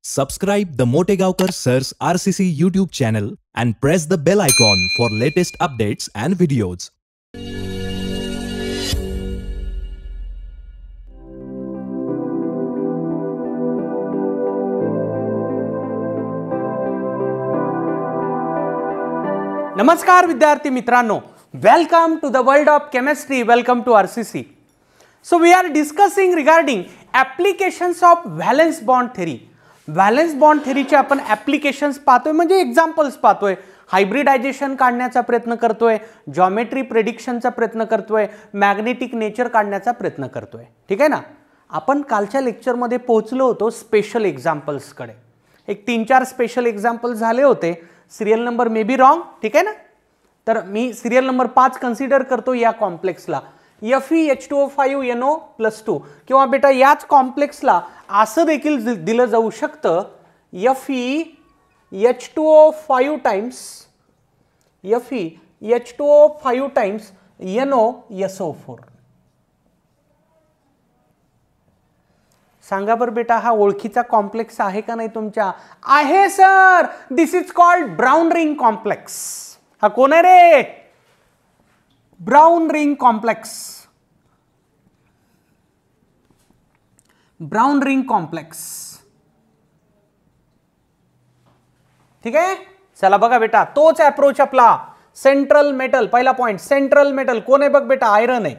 Subscribe the Motegaonkar Sir's RCC YouTube channel and press the bell icon for latest updates and videos. नमस्कार विद्यार्थी मित्रांनो, welcome to the world of chemistry. Welcome to RCC. So we are discussing regarding applications of valence bond theory. Valence bond थेरीचे आपण applications पाहतोय, म्हणजे examples पाहतोय. Hybridisation काढण्याचा प्रयत्न करतोय, जॉमेट्री प्रेडिक्शनचा प्रयत्न करतोय, मॅग्नेटिक नेचर काढण्याचा प्रयत्न करतोय. ठीक आहे ना. आपण कालच्या लेक्चरमध्ये पोहोचलो होतो स्पेशल एक्झाम्पल्सकडे. एक 3-4 स्पेशल एक्झाम्पल्स झाले होते. Serial number may be wrong. ठीक आहे ना. तर मी सिरियल नंबर 5 कन्सिडर करतो या कॉम्प्लेक्सला FeH2O5NO+2 किंवा बेटा याच कॉम्प्लेक्सला असं देखील दिलं जाऊ शकतं FeH2O5 टाइम्स NoSO4. सांगा बरं बेटा, हा ओळखीचा कॉम्प्लेक्स आहे का नाही तुमच्या? आहे sir. This is called brown ring complex. हा कोण आहे रे? Brown ring complex. Brown ring complex. ठीक आहे. चला बघा बेटा, तोच अप्रोच आपला. सेंट्रल मेटल, पहिला पॉइंट. सेंट्रल मेटल कोण आहे बघ बेटा? आयरन आहे.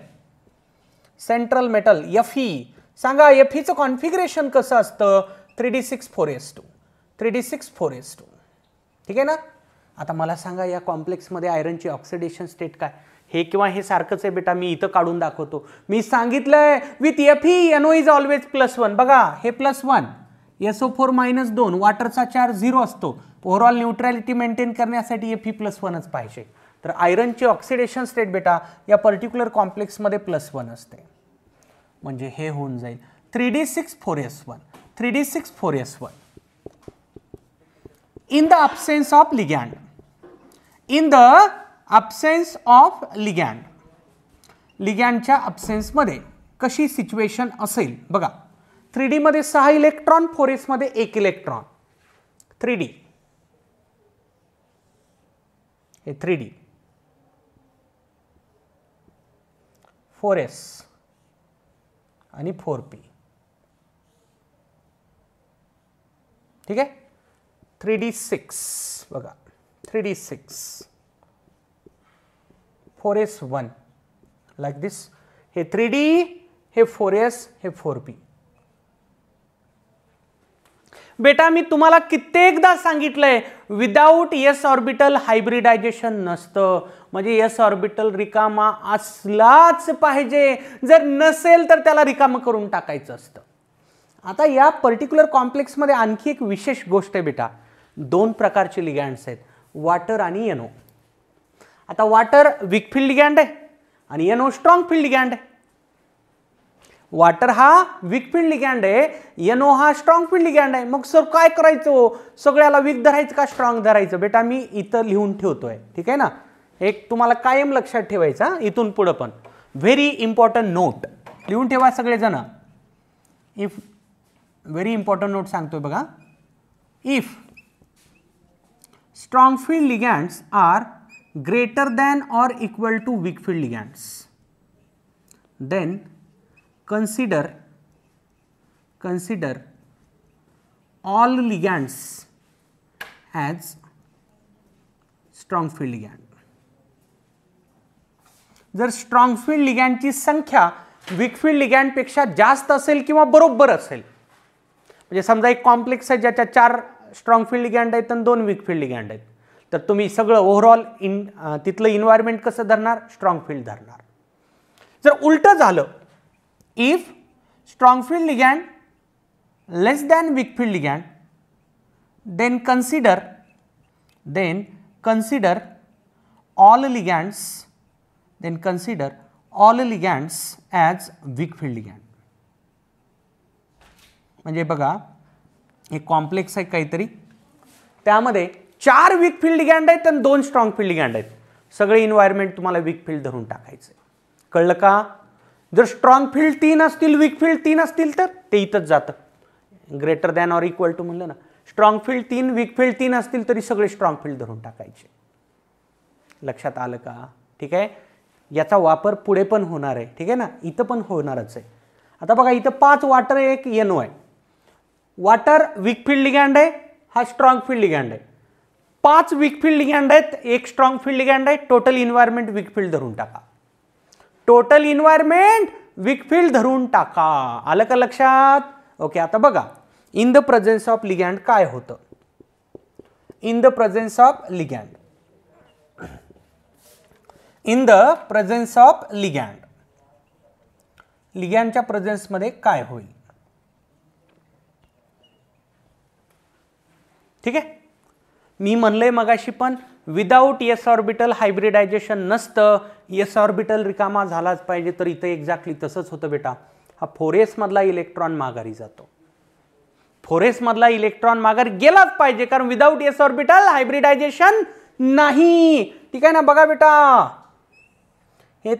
Central metal Fe. सांगा Feचं कॉन्फिगरेशन कसं असतं? 3d6 4s2. ठीक आहे ना. आता मला सांगा, या कॉम्प्लेक्समध्ये आयरनची ऑक्सिडेशन स्टेट काय? हे किंवा हे सारखंच आहे बेटा. मी इथं काढून दाखवतो. मी सांगितलंय with Fe NO is always +1. बघा हे +1, SO4 -2. वॉटरचा चार्ज 0 असतो. ओव्हरऑल न्यूट्रॅलिटी मेंटेन करण्यासाठी Fe +1च पाहिजे. तर आयरनची ऑक्सिडेशन स्टेट बेटा या पर्टिक्युलर कॉम्प्लेक्समध्ये +1 असते. म्हणजे हे होऊन जाईल 3d6 4s1. 3d6 4s1 in the absence of ligand. In the absence of ligand. लिगँडच्या अब्सेन्समध्ये कशी सिच्युएशन असेल बघा. 3D मध्ये 6 इलेक्ट्रॉन, 4s मध्ये 1 इलेक्ट्रॉन. 3D हे 3D 4s आणि 4p. ठीक आहे. 3d6 बघा. 3d6 4s1 लाईक दिस. हे 3D, हे 4s, हे 4p. बेटा मी तुम्हाला कित्येकदा सांगितलंय विदाउट s ऑर्बिटल हायब्रिडायझेशन नसतं. म्हणजे s ऑर्बिटल रिकामा असलाच पाहिजे. जर नसेल तर त्याला रिकामा करून टाकायचं असतं. आता या पर्टिक्युलर कॉम्प्लेक्समध्ये आणखी एक विशेष गोष्ट आहे बेटा. 2 प्रकारचे लिगँड्स आहेत, वॉटर आणि NO. आता वॉटर वीक फील्ड लिगँड आहे आणि NO स्ट्रॉंग फील्ड लिगँड आहे. वॉटर हा वीक फील्ड लिगँड आहे, NO हा स्ट्रॉंग फील्ड लिगँड आहे. मग सर काय करायचं? सगळ्याला वीक धरायचं का स्ट्रॉंग धरायचं? बेटा मी इथं लिहून ठेवतोय. ठीक आहे ना. एक तुम्हाला कायम लक्षात ठेवायचा इथून पुढे पण. व्हेरी इम्पॉर्टंट नोट लिहून ठेवा सगळेजण. इफ व्हेरी इम्पॉर्टंट नोट सांगतोय बघा. If strong field ligands are greater than or equal to weak field ligands, then consider all ligands as strong field ligand. जर स्ट्रॉंग फील्ड लिगँडची संख्या वीक फील्ड लिगँड पेक्षा जास्त असेल किंवा बरोबर असेल, म्हणजे समजा एक कॉम्प्लेक्स आहे ज्याच्या 4 स्ट्रॉंग फील्ड लिगँड आहेत आणि 2 वीक फील्ड लिगँड आहेत, तर तुम्ही सगळं ओव्हरऑल तिथलं इन्व्हायरमेंट कसं धरणार? स्ट्रॉंग फील्ड धरणार. जर उलटं झालं, if strong field ligand less than weak field ligand, then consider all ligands as weak field ligand. म्हणजे बघा एक कॉम्प्लेक्स आहे काहीतरी, त्यामध्ये 4 वीक फील्ड लिगँड आहेत आणि 2 स्ट्रॉंग फील्ड लिगँड आहेत. सगळे इन्व्हायरमेंट तुम्हाला वीक फील्ड धरून टाकायचं. कळलं का? जर स्ट्रॉंग फील्ड 3 असतील, वीक फील्ड 3 असतील तर ते इथंच जातं. Greater than or equal to म्हणलं ना, स्ट्रॉंग फील्ड 3 वीक फील्ड 3 असतील तरी सगळे स्ट्रॉंग फील्ड धरून टाकायचे. लक्षात आलं का? ठीक आहे. याचा वापर पुढे पण होणार आहे. ठीक आहे ना, इथं पण होणारच आहे. आता बघा इथं 5 वॉटर आहे, एक NO आहे. वॉटर वीक फील्ड लिगँड आहे, हा स्ट्रॉंग फील्ड लिगँड आहे. 5 वीक फील्ड लिगँड आहेत, एक स्ट्रॉंग फील्ड लिगँड आहे. टोटल इन्व्हायरमेंट वीक फील्ड धरून टाका. टोटल इन्व्हायरमेंट वीक फील्ड धरून टाका. आलं का लक्षात? ओके. आता बघा in the presence of ligand काय होतं. In the presence of ligand, in the presence of ligand, लिगँडच्या प्रेझेन्स मध्ये काय होईल. ठीक आहे. मी म्हणलंय मगाशी पण विदाऊट एस ऑर्बिटल हायब्रिडायझेशन नसतं. एस ऑर्बिटल रिकामा झालाच पाहिजे. तर इथं एक्झॅक्टली तसंच होतं बेटा. हा 4s मधला इलेक्ट्रॉन माघारी जातो. 4s मधला इलेक्ट्रॉन माघारी गेलाच पाहिजे, कारण विदाऊट एस ऑर्बिटल हायब्रिडायझेशन नाही. ठीक आहे ना. बघा बेटा हे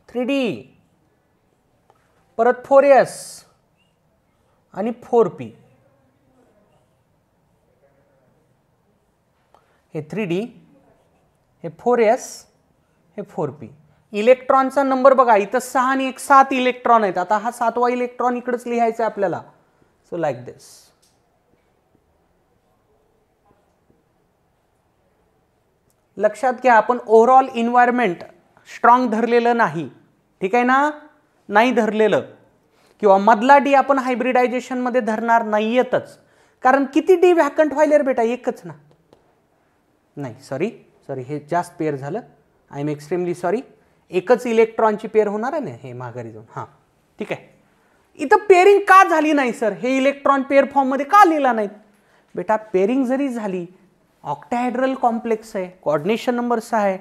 3D परत 4s आणि 4p, हे 3D, हे 4s, हे 4p. इलेक्ट्रॉनचा नंबर बघा इथं 6 आणि 1 7 इलेक्ट्रॉन आहेत. आता हा 7वा इलेक्ट्रॉन इकडेच लिहायचा आहे आपल्याला. सो लाईक दिस. लक्षात घ्या, आपण ओव्हरऑल इन्व्हायरमेंट स्ट्रॉंग धरलेलं नाही. ठीक आहे ना, नाही धरलेलं. किंवा मधला डी आपण हायब्रिडायझेशन मध्ये धरणार नाहीयेतच, कारण किती डी व्हॅकंट व्हायले बेटा, एकच ना. नाही सॉरी हे जास्त पेअर झालं. I am extremely sorry. एकच इलेक्ट्रॉनची पेअर होणार आहे ना, हे माघारी जाऊन. हां ठीक आहे. इथं पेअरिंग का झाली नाही सर, हे इलेक्ट्रॉन पेअर फॉर्म मध्ये का लिहिला नाहीत बेटा. पेअरिंग जरी झाली, ऑक्टाहेड्रल कॉम्प्लेक्स आहे, कोऑर्डिनेशन नंबर 6 आहे,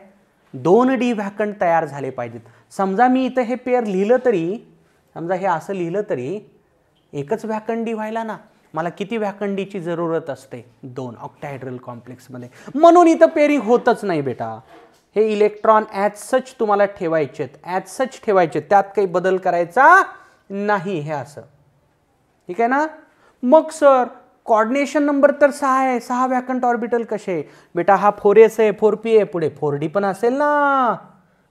2 डी व्हॅकंट तयार झाले पाहिजेत. समजा मी इथं हे पेअर लिहिलं तरी, समजा हे असं लिहिलं तरी एकच व्हॅकंट डी व्हायला ना. मला किती व्हॅकंट डीची जरूरत असते, 2 ऑक्टाहेड्रल कॉम्प्लेक्स मध्ये. म्हणून इथं पेअरिंग होतच नाही बेटा. हे इलेक्ट्रॉन ॲज सच तुम्हाला ठेवायचेत, ॲज सच ठेवायचे, त्यात काही बदल करायचा नाही. हे असं ठीक आहे ना. मग सर कोऑर्डिनेशन नंबर तर 6 आहे, 6 व्हॅकंट ऑर्बिटल कसे बेटा. हा 4s आहे, 4p आहे, पुढे 4d पण असेल ना.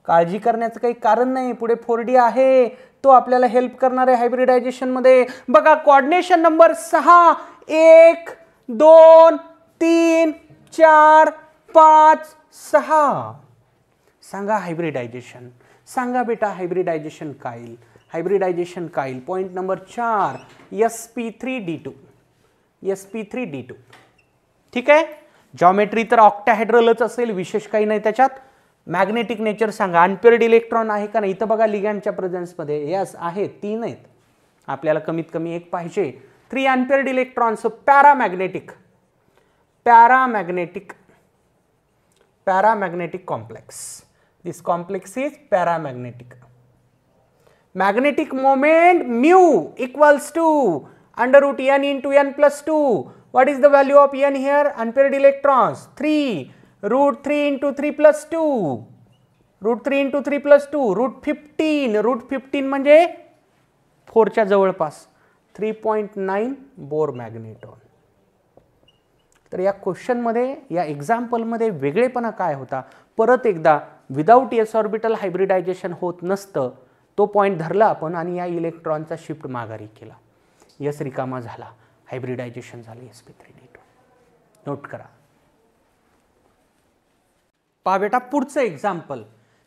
काळजी करण्याचं काही कारण नाही. पुढे 4d आहे, तो आपल्याला हेल्प करणार आहे हायब्रिडायझेशन मध्ये. बघा कोऑर्डिनेशन नंबर 6 1 2 3 4 5 6. सांगा हायब्रिडायझेशन, सांगा बेटा हायब्रिडायझेशन काय येईल. हायब्रिडायझेशन काय येईल. Point number 4 sp3d2, sp3d2. ठीक आहे. जॉमेट्री तर ऑक्टाहेड्रलच असेल, विशेष काही नाही त्याच्यात. मॅग्नेटिक नेचर सांगा. अनपेअर्ड इलेक्ट्रॉन आहे का नाही. इथं बघा लिगँडच्या प्रेझेन्समध्ये यस आहे, 3 आहेत. आपल्याला कमीत कमी 1 पाहिजे. 3 unpaired electrons. Paramagnetic, paramagnetic, paramagnetic complex. This complex is paramagnetic. magnetic moment mu equals to under root n into n plus 2. What is the value of n here? Unpaired electrons 3, root 3 into 3 plus 2, root 3 into 3 plus 2, root 15. root 15 म्हणजे 4 च्या जवळपास 3.9 bore मॅग्नेटॉन. तर या question मध्ये, या example मध्ये वेगळेपणा काय होता. परत एकदा विदाउट एस ऑर्बिटल हायब्रिडायझेशन होत नसतं. तो पॉइंट धरला आपण आणि या इलेक्ट्रॉनचा शिफ्ट माघारी केला. यस रिकामा झाला, हायब्रिडायझेशन झालं sp3d2. नोट करा. पहा बेटा पुढचं एक्झाम्पल.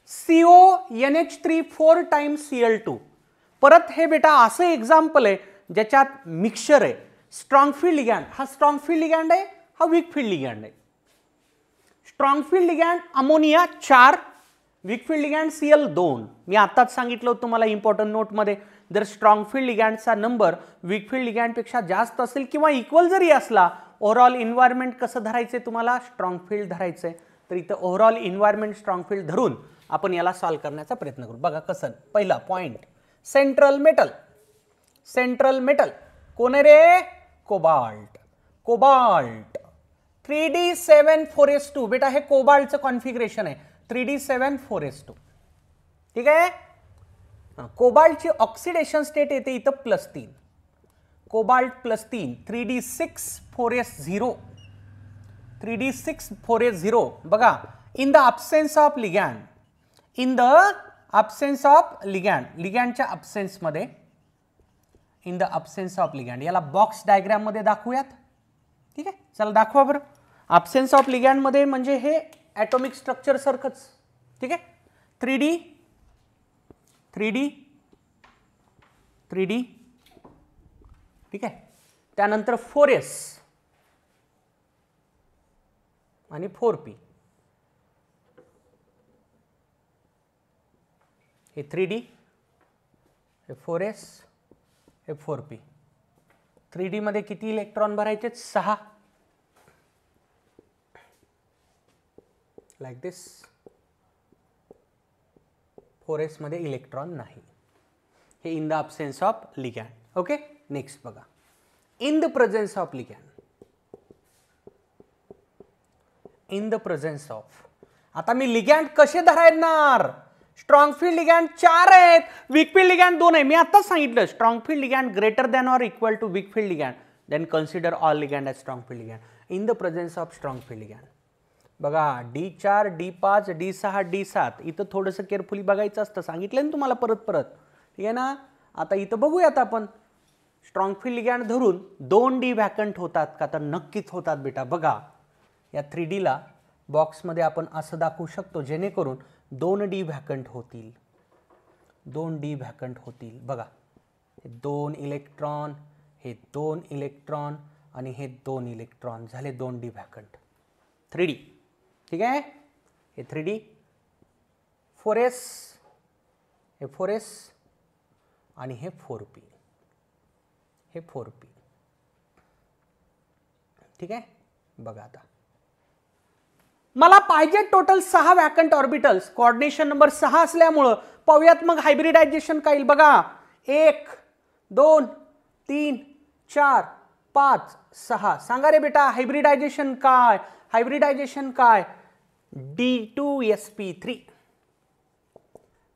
CONH3 4 times Cl2. परत हे बेटा असं एक्झाम्पल आहे ज्याच्यात मिक्सचर आहे. स्ट्रॉंग फील्ड लिगँड, हा स्ट्रॉंग फील्ड लिगँड आहे, हा वीक फील्ड लिगँड आहे. Strong field ligand ammonia 4, weak field ligand Cl2. मी आताच सांगितलं होतं तुम्हाला इम्पॉर्टंट नोटमध्ये, जर स्ट्रॉंग फील्ड लिगँडचा नंबर वीक फील्ड लिगँडपेक्षा जास्त असेल किंवा इक्वल जरी असला, ओव्हरऑल इन्व्हायरमेंट कसं धरायचंय तुम्हाला, स्ट्रॉंग फील्ड धरायचंय. तर इथं ओव्हरऑल इन्व्हायरमेंट स्ट्रॉंग फील्ड धरून आपण याला सॉल्व्ह करण्याचा प्रयत्न करू. बघा कसं. पहिला point central metal, central metal कोण आहे रे, कोबाल्ट. Cobalt 3d7 4s2. बेटा हे कोबाल्टचं कॉन्फिगरेशन आहे, 3d7 4s2. ठीक आहे. कोबाल्टची ऑक्सिडेशन स्टेट येते इथं +3, cobalt +3 3d6 4s0 3d6 4s0 बघा. In the absence of ligand, in the absence of ligand, लिगॅन्डच्या अब्सेन्स मध्ये, in the absence of ligand, याला बॉक्स डायग्राम मध्ये दाखवूयात. ठीक आहे, चला दाखवा बरं. अब्सेन्स ऑफ लिगॅन्ड मध्ये म्हणजे हे ॲटॉमिक स्ट्रक्चर सारखंच. ठीक आहे, 3D 3D 3D. ठीक आहे, त्यानंतर 4s आणि 4p, हे 3D, हे 4s, हे 4p. 3D मध्ये किती इलेक्ट्रॉन भरायचे? 6, लाईक दिस. 4s मध्ये इलेक्ट्रॉन नाही. हे in the absence of ligand. Okay, next बघा. In the presence of ligand, in the presence of. आता मी लिगॅन्ड कसे धरायणार? स्ट्रॉंग फील्ड लिगॅन्ड 4 आहेत, वीक फील्ड लिगॅन्ड 2 आहे. मी आताच सांगितलं strong field ligand greater than or equal to weak field ligand, then consider all ligand as strong field ligand in the presence of strong field ligand. बघा D4 D5 D6 D7 इथं थोडंसं carefully बघायचं असतं, सांगितलं ना तुम्हाला परत परत. ठीक आहे ना. आता इथं बघूयात आपण स्ट्रॉंग फील्ड लिगॅन्ड धरून 2D व्हॅकंट होतात का? तर नक्कीच होतात बेटा. बघा या 3D ला बॉक्समध्ये आपण असं दाखवू शकतो जेणेकरून 2D व्हॅकंट होतील, 2D व्हॅकंट होतील. बघा हे 2 इलेक्ट्रॉन, हे 2 इलेक्ट्रॉन आणि हे 2 इलेक्ट्रॉन झाले 2D व्हॅकंट 3D. ठीक आहे, हे 3D 4s, हे 4s आणि हे 4p, हे 4p. ठीक आहे, बघा आता मला पाहिजे total 6 vacant orbitals. Coordination number 6 असल्यामुळं पाहूयात मग हायब्रिडायझेशन काय येईल. बघा 1 2 3 4 5 6. सांगा रे बेटा हायब्रिडायझेशन काय? हायब्रिडायझेशन काय? D2sp3,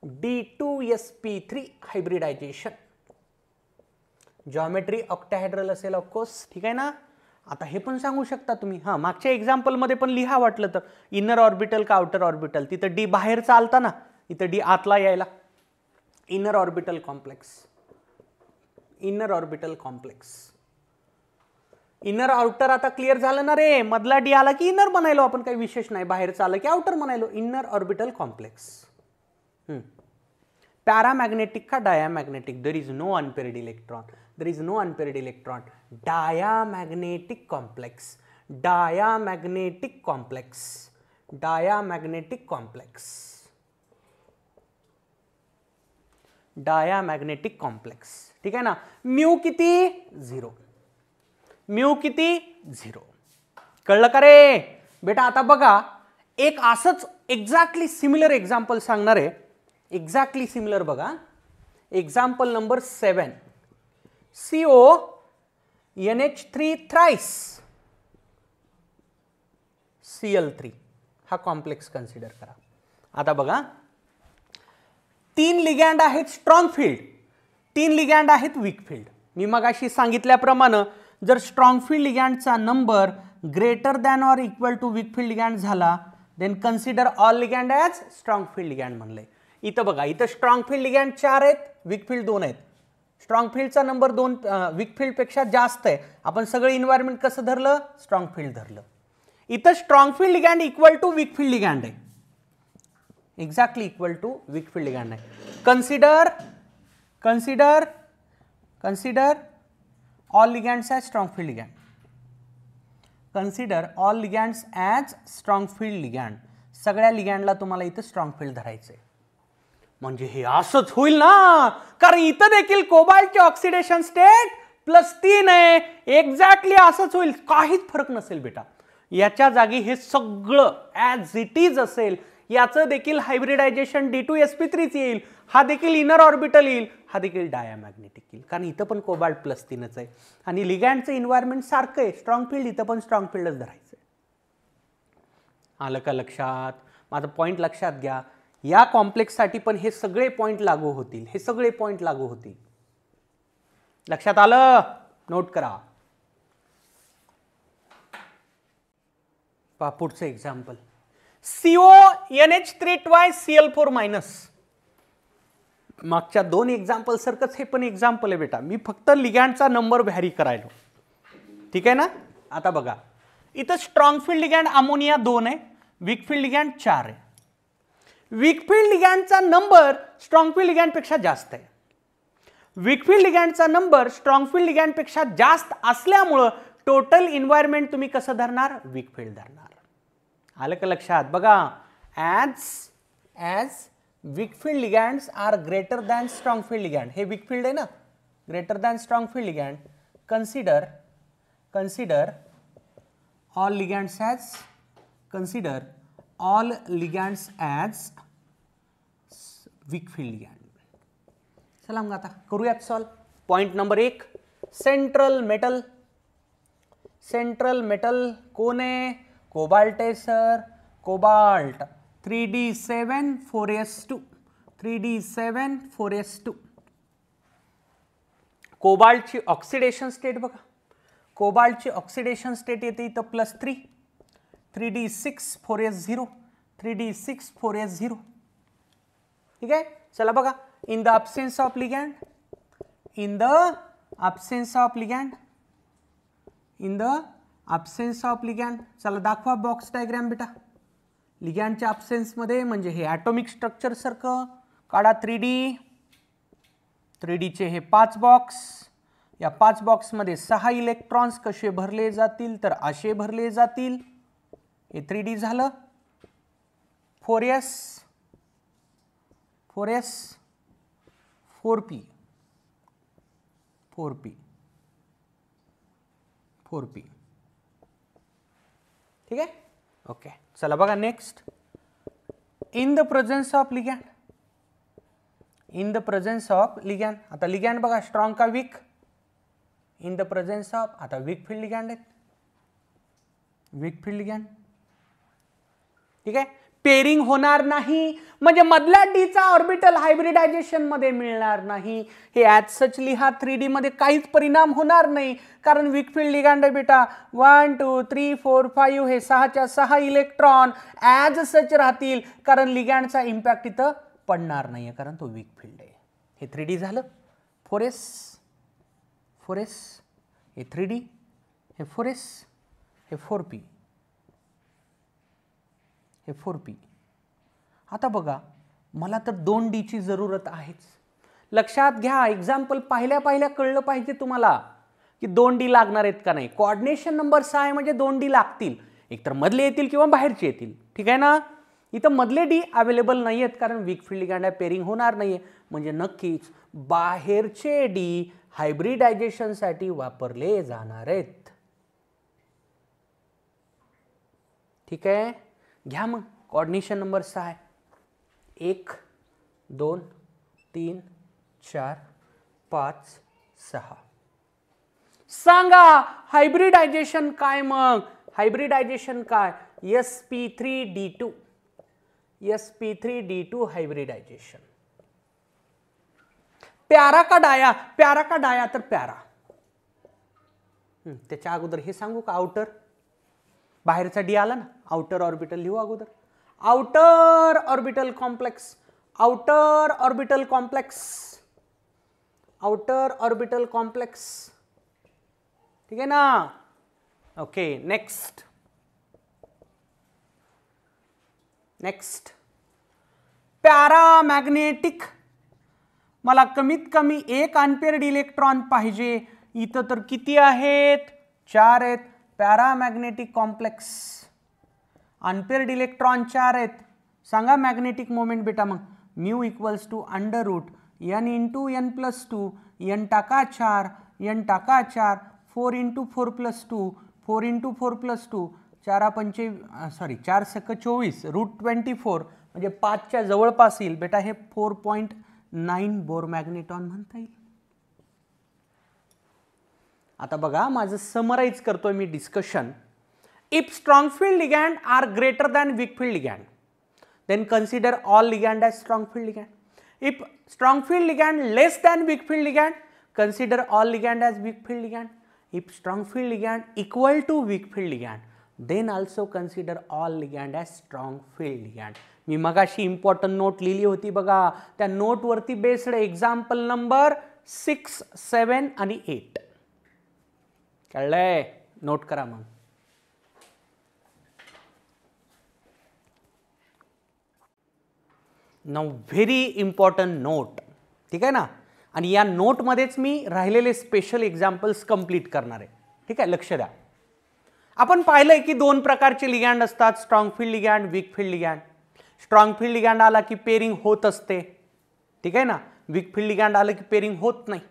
D2sp3 hybridisation. Geometry octahedral असेल ऑफकोर्स. ठीक आहे ना. आता हे पण सांगू शकता तुम्ही. हां, मागच्या एक्झाम्पलमध्ये पण लिहा वाटलं तर. इनर ऑर्बिटल का आउटर ऑर्बिटल, तिथं D बाहेर चालता ना, इथं D आतला यायला. Inner orbital complex, inner orbital complex. Inner outer आता क्लिअर झालं ना रे. मधला D आला की इनर म्हणायलो आपण, काही विशेष नाही. बाहेर चाललं की आउटर म्हणायलो. Inner orbital complex. पॅरामॅग्नेटिक का diamagnetic? There is no unpaired electron, there is no unpaired electron. Diamagnetic complex, diamagnetic complex, diamagnetic complex, diamagnetic complex. ठीक आहे ना. म्यू किती? 0. म्यू किती? 0. कळलं का रे बेटा? आता बघा एक असंच एक्झॅक्टली सिमिलर एक्झाम्पल सांगणार आहे. एक्झॅक्टली सिमिलर बघा. Example number 7. CONH3 thrice Cl3 हा कॉम्प्लेक्स कन्सिडर करा. आता बघा 3 लिगॅन्ड आहेत स्ट्रॉंग फील्ड, 3 लिगॅन्ड आहेत वीक फील्ड. मी मगाशी सांगितल्याप्रमाणे जर स्ट्रॉंग फील्ड लिगॅन्डचा number greater than or equal to weak field ligand झाला then consider all ligand as strong field ligand म्हणलंय. इथं बघा इथं स्ट्रॉंग फील्ड लिगॅन्ड 4 आहेत, वीक फील्ड 2 आहेत. स्ट्रॉंग फील्डचा नंबर 2 वीक फील्ड पेक्षा जास्त आहे. आपण सगळं इन्व्हायरमेंट कसं धरलं? स्ट्रॉंग फील्ड धरलं. इथं strong field ligand equal to weak field ligand आहे, exactly equal to weak field ligand आहे. Consider consider consider all ligands as strong field ligand. Consider all ligands as strong field ligand. सगळ्या लिगॅन्डला तुम्हाला इथं strong field धरायचं आहे. म्हणजे हे असंच होईल ना, कारण इथं देखील कोबाल्टची ऑक्सिडेशन स्टेट +3 आहे. एक्झॅक्टली असंच होईल, काहीच फरक नसेल बेटा. याच्या जागी हे सगळं ॲज इट इज असेल. याचं देखील हायब्रिडायझेशन D2sp3 येईल, हा देखील इनर ऑर्बिटल येईल, हा देखील डायामॅग्नेटिक येईल, कारण इथं पण कोबाल्ट +3च आहे आणि लिगॅन्डचं इन्व्हायरमेंट सारखं आहे. स्ट्रॉंग फील्ड इथं पण स्ट्रॉंग फील्डच धरायचं आहे. आलं का लक्षात? माझं पॉईंट लक्षात घ्या. या कॉम्प्लेक्ससाठी पण हे सगळे पॉइंट लागू होतील, हे सगळे पॉइंट लागू होतील. लक्षात आलं? नोट करा. पहा पुढचं एक्झाम्पल, CONH3 twice Cl4-. मागच्या दोन एक्झाम्पल सारखंच हे पण एक्झाम्पल आहे बेटा. मी फक्त लिगँडचा नंबर व्हॅरी करायलो. ठीक आहे ना? आता बघा, इथं स्ट्रॉंग फील्ड लिगँड अमोनिया 2 आहे, वीक फील्ड लिगँड 4 आहे. वीक फील्ड लिगँडचा नंबर स्ट्रॉंग फील्ड लिगँड पेक्षा जास्त आहे. वीक फील्ड लिगँडचा नंबर स्ट्रॉंग फील्ड लिगँड पेक्षा जास्त असल्यामुळं टोटल एन्व्हायरमेंट तुम्ही कसं धरणार? वीक फील्ड धरणार. आलं का लक्षात? बघा, as weak field ligands are greater than strong field ligand. हे वीक फील्ड आहे ना, greater than strong field ligand. Consider all ligands as weak field ligand. चला मग आता करूयात solve. Point number 1, central metal कोण आहे? कोबाल्ट आहे सर. Cobalt 3d7 4s2. कोबाल्टची ऑक्सिडेशन स्टेट बघा. कोबाल्टची ऑक्सिडेशन स्टेट येते इथं +3, 3d6 4s0. ठीक आहे. चला बघा, in the absence of ligand, चला दाखवा बॉक्स डायग्राम बेटा. लिगँडच्या absence मध्ये म्हणजे हे ॲटॉमिक स्ट्रक्चर सारखं काढा. 3D चे हे 5 बॉक्स, या 5 बॉक्समध्ये 6 इलेक्ट्रॉन्स कसे भरले जातील? तर असे भरले जातील. हे 3D झालं. 4s 4p. ठीक आहे. ओके, चला बघा next. In the presence of ligand. आता लिगँड बघा स्ट्रॉंग का weak? In the presence of, आता वीक फील्ड लिगँड आहेत. ठीक आहे. पेरिंग होणार नाही म्हणजे मधल्या डीचा ऑर्बिटल हायब्रिडायझेशन मध्ये मिळणार नाही. हे ॲज सच लिहा. 3D मध्ये काहीच परिणाम होणार नाही कारण वीक फील्ड लिगँड आहे बेटा. 1 2 3 4 5 हे 6च्या 6 इलेक्ट्रॉन ॲज सच राहतील कारण लिगँडचा इम्पॅक्ट इथं पडणार नाहीये कारण तो वीक फील्ड आहे. हे 3D झालं. 4s हे 3D, हे 4s, हे 4p, हे 4p. आता बघा, मला तर 2D ची जरूरत आहेच. लक्षात घ्या, एक्झाम्पल पाहिल्या कळलं पाहिजे तुम्हाला की 2D लागणार आहेत का नाही. कोऑर्डिनेशन नंबर 6 आहे म्हणजे 2D लागतील. एकतर मधले येतील किंवा बाहेरचे येतील. ठीक आहे ना. इथं मधले डी अवेलेबल नाही आहेत कारण वीक फील्ड लिगँड पेरिंग होणार नाहीये म्हणजे नक्कीच बाहेरचे डी हायब्रिडायझेशनसाठी वापरले जाणार आहेत. ठीक आहे. घ्या मग कोऑर्डिनेशन नंबर 6 आहे. 1 2 3 4 5 6. सांगा हायब्रिडायझेशन काय? मग हायब्रिडायझेशन काय? sp3d2 hybridisation. प्यारा का डाया? तर प्यारा. त्याच्या अगोदर हे सांगू का? आउटर, बाहेरचा डी आला ना, आउटर ऑर्बिटल लिहू अगोदर. Outer orbital complex. ठीक आहे ना. Okay, next paramagnetic. मला कमीत कमी 1 अनपेअर्ड इलेक्ट्रॉन पाहिजे. इथं तर किती आहेत? 4 आहेत. पॅरामॅग्नेटिक कॉम्प्लेक्स, अनपेअर्ड इलेक्ट्रॉन 4 आहेत. सांगा मॅग्नेटिक मोमेंट बेटा. मग mu equals to √n into n + 2, n टाका 4, 4 इंटू 4 + 2, 4 इंटू 4 + 2, 4 × 24, √24 म्हणजे 5च्या जवळपास येईल बेटा. हे 4.9 बोर मॅग्नेटॉन म्हणता येईल. आता बघा, माझं समराइज करतोय मी discussion. If strong field ligand are greater than weak field ligand, then consider all ligand as strong field ligand. If strong field ligand less than weak field ligand, consider all ligand as weak field ligand. If strong field ligand equal to weak field ligand, then also consider all ligand as strong field ligand. मी मगाशी important note लिहिली होती बघा, त्या note वरती based example number 6, 7 आणि 8. कळलंय? Note करा मग. Now very important note, ठीक आहे ना. आणि या नोटमध्येच मी राहिलेले स्पेशल एक्झाम्पल्स कंप्लीट करणार आहे, ठीक आहे. लक्ष द्या. आपण पाहिलंय की दोन प्रकारचे लिगॅन्ड असतात, strong field ligand, weak field ligand. Strong field ligand आला की पेरिंग होत असते, ठीक आहे ना. वीक फील्ड लिगॅन्ड आलं की पेरिंग होत नाही.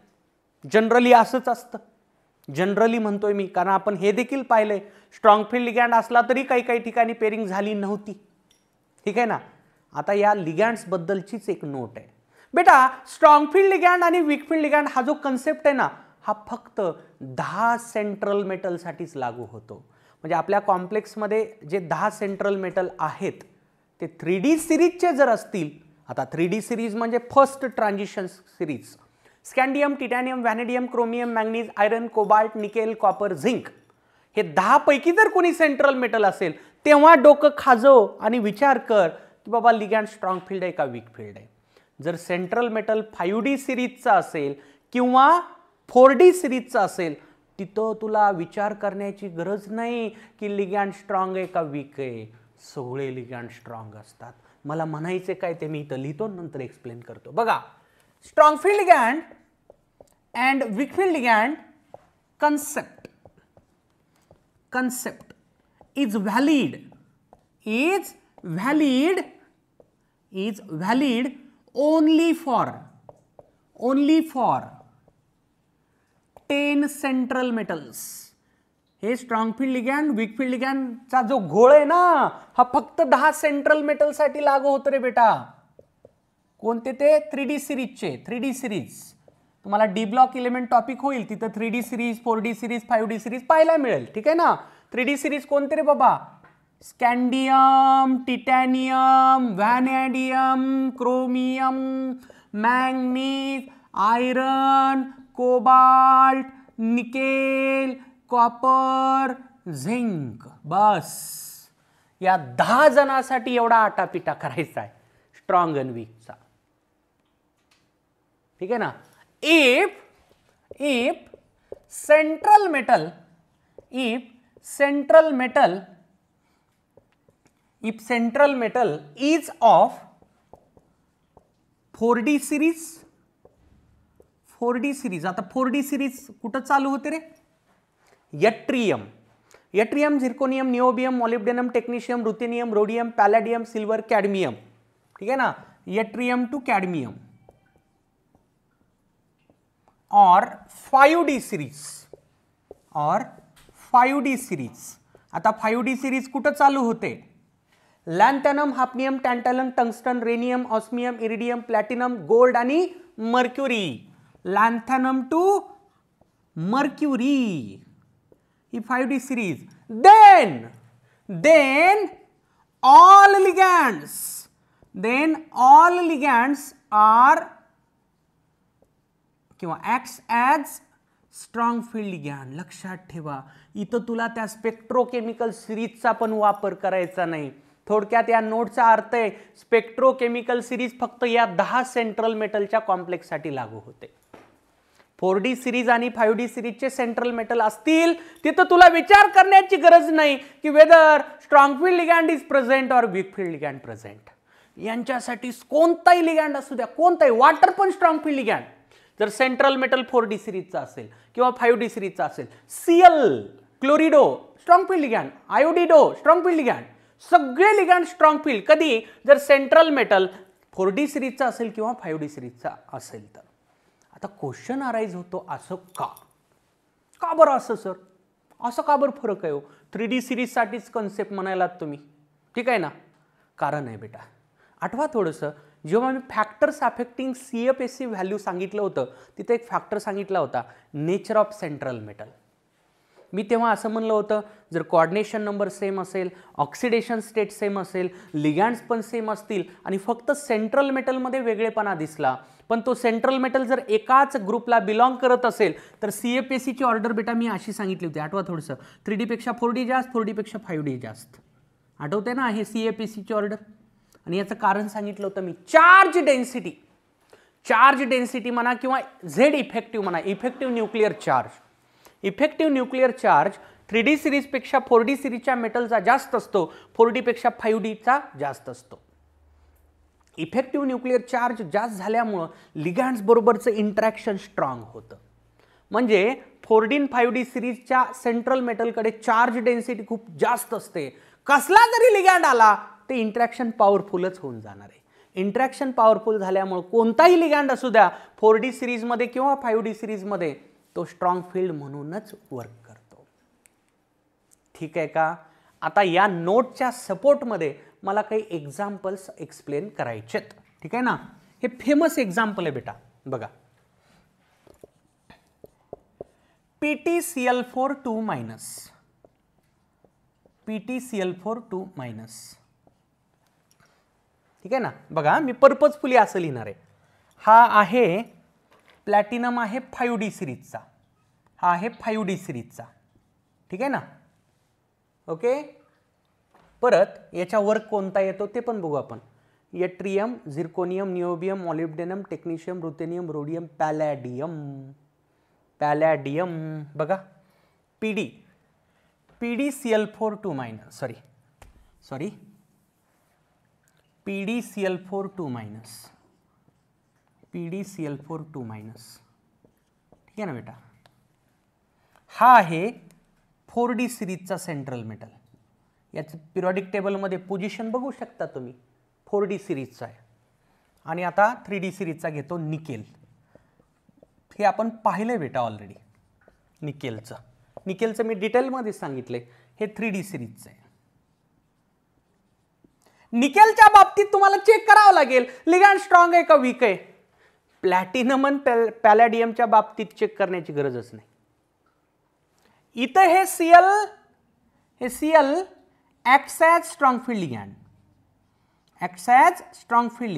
जनरली असंच असतं. जनरली म्हणतोय मी कारण आपण हे देखील पाहिलंय, स्ट्रॉंग फील्ड लिगॅन्ड असला तरी काही काही ठिकाणी पेरिंग झाली नव्हती, ठीक आहे ना. आता या लिगॅन्ड्स बद्दलचीच एक नोट आहे बेटा. स्ट्रॉंग फील्ड लिगॅन्ड आणि वीक फील्ड लिगॅन्ड हा जो कन्सेप्ट आहे ना, हा फक्त 10 सेंट्रल मेटलसाठीच लागू होतो. म्हणजे आपल्या कॉम्प्लेक्समध्ये जे 10 सेंट्रल मेटल आहेत ते 3D सिरीजचे जर असतील, आता 3D सिरीज म्हणजे first transition series, scandium, titanium, vanadium, chromium, manganese, iron, cobalt, nickel, copper, zinc, हे 10 पैकी जर कोणी सेंट्रल मेटल असेल तेव्हा डोकं खाजव आणि विचार कर की बाबा लिगॅन्ड स्ट्रॉंग फील्ड आहे का वीक फील्ड आहे. जर सेंट्रल मेटल 5D सिरीजचा असेल किंवा 4D सिरीजचा असेल, तिथं तुला विचार करण्याची गरज नाही की लिगॅन्ड स्ट्रॉंग आहे का वीक आहे. सगळे लिगॅन्ड स्ट्रॉंग असतात. मला म्हणायचे काय ते मी इथं लिहितो, नंतर एक्सप्लेन करतो. बघा, strong field ligand and weak field ligand concept is valid only for 10 central metals. हे strong field ligand, weak field लिगॅन्डचा जो घोळ आहे ना, हा फक्त 10 सेंट्रल मेटल साठी लागू होतो रे बेटा. कोणते ते? 3D सिरीजचे. 3D सिरीज तुम्हाला डी ब्लॉक इलेमेंट टॉपिक होईल, तिथं 3D series, 4D series, 5D series पाहायला मिळेल, ठीक आहे ना. 3D सिरीज कोणते रे बाबा? Scandium, titanium, vanadium, chromium, manganese, iron, cobalt, nickel, copper, zinc. बस या 10 जणांसाठी एवढा आटापिटा करायचा आहे स्ट्रॉंग अँड वीकचा, ठीक आहे ना. if central metal is of 4D series, आता 4D सिरीज कुठं चालू होते रे? Yttrium, zirconium, niobium, molybdenum, technetium, ruthenium, rhodium, palladium, silver, cadmium, ठीक आहे ना. Yttrium to cadmium. और 5D सिरीज, आता 5D सिरीज कुठं चालू होते? Lanthanum, hafnium, tantalum, tungsten, rhenium, osmium, iridium, platinum, gold आणि मर्क्युरी. लॅन्थॅनम टू मर्क्युरी ही 5D series. then all ligands are किंवा acts as strong field ligand. लक्षात ठेवा, इथं तुला त्या स्पेक्ट्रोकेमिकल सिरीजचा पण वापर करायचा नाही. थोडक्यात या नोटचा अर्थ आहे, स्पेक्ट्रोकेमिकल सिरीज फक्त या 10 सेंट्रल मेटलच्या कॉम्प्लेक्ससाठी लागू होते. 4D सिरीज आणि 5D सिरीजचे सेंट्रल मेटल असतील तिथं तुला विचार करण्याची गरज नाही की whether strong field ligand is present और वीक फील्ड लिगॅन्ड प्रेझेंट. यांच्यासाठी कोणताही लिगॅन्ड असू द्या, कोणताही, वॉटर पण स्ट्रॉंग फील्ड लिगॅन्ड. जर सेंट्रल मेटल 4D सिरीजचा असेल किंवा 5D सिरीजचा असेल, Cl, chlorido strong field ligand, iodido strong field ligand, सगळे लिगॅन्ड स्ट्रॉंग फील्ड. कधी? जर सेंट्रल मेटल 4D सिरीजचा असेल किंवा 5D सिरीजचा असेल तर. आता क्वेश्चन अराइज होतो, असं का बरं असं सर? असं का बरं फरक आहे हो? 3D सिरीज साठीच कन्सेप्ट म्हणायलात तुम्ही, ठीक आहे ना. कारण आहे बेटा, आठवा थोडंसं, जेव्हा मी फॅक्टर्स अफेक्टिंग CFSE व्हॅल्यू सांगितलं होतं, तिथे एक फॅक्टर सांगितला होता, नेचर ऑफ सेंट्रल मेटल. मी तेव्हा असं म्हणलं होतं, जर कोऑर्डिनेशन नंबर सेम असेल, ऑक्सिडेशन स्टेट सेम असेल, लिगँड्स पण सेम असतील आणि फक्त सेंट्रल मेटलमध्ये वेगळेपणा दिसला, पण तो सेंट्रल मेटल जर एकाच ग्रुपला बिलॉंग करत असेल तर CFACची ऑर्डर बेटा मी अशी सांगितली होती, आठवा थोडंसं, 3D पेक्षा 4D जास्त, 4D पेक्षा 5D जास्त. आठवते ना हे CFACची ऑर्डर. आणि याचं कारण सांगितलं होतं मी, चार्ज डेन्सिटी म्हणा किंवा Z इफेक्टिव्ह म्हणा, effective nuclear charge. Effective nuclear charge 3D सिरीजपेक्षा 4D सिरीजच्या मेटलचा जास्त असतो, 4D पेक्षा 5Dचा जास्त असतो. इफेक्टिव्ह न्यूक्लिअर चार्ज जास्त झाल्यामुळं लिगँड्स बरोबरचं इंटरॅक्शन स्ट्रॉंग होतं. म्हणजे 4D आणि 5D सिरीजच्या सेंट्रल मेटलकडे चार्ज डेन्सिटी खूप जास्त असते. कसला जरी लिगँड आला ते इंटरॅक्शन पॉवरफुलच होऊन जाणार आहे. इंटरॅक्शन पॉवरफुल झाल्यामुळे कोणताही लिगँड असू द्या 4D सिरीजमध्ये किंवा 5D सिरीजमध्ये तो स्ट्रॉंग फील्ड म्हणूनच वर्क करतो. ठीक आहे का? आता या नोटच्या सपोर्टमध्ये मला काही एक्झाम्पल्स एक्सप्लेन करायचेत. ठीक आहे ना? हे फेमस एक्झाम्पल आहे बेटा, बघा. PtCl4 2-, PtCl4 2-. ठीक आहे ना? बघा मी पर्पजफुली असं लिहिणार आहे. हा आहे प्लॅटिनम, आहे 5D सिरीजचा, हा आहे 5D सिरीजचा. ठीक आहे ना? ओके. परत याच्या वर्क कोणता येतो ते पण बघू आपण. Yttrium, zirconium, niobium, molybdenum, technetium, ruthenium, rhodium, palladium. बघा PdCl4 2-, सॉरी PdCl4 2-, PdCl4 2-. ठीक आहे ना बेटा? हा आहे 4D सिरीजचा सेंट्रल मेटल. याचं पिरियडिक टेबलमध्ये पोझिशन बघू शकता तुम्ही, 4D सिरीजचा आहे. आणि आता 3D सिरीजचा घेतो निकेल. हे आपण पाहिलंय बेटा ऑलरेडी. निकेलचं मी डिटेलमध्ये सांगितले. हे 3D सिरीजचं आहे. निकेलच्या बाबतीत तुम्हाला चेक करावं लागेल लिगँड स्ट्रॉंग आहे का वीक आहे. प्लॅटिनम आणि पॅलॅडियमच्या बाबतीत चेक करण्याची गरजच नाही. इथं हे Cl acts as strong field ligand, acts as strong field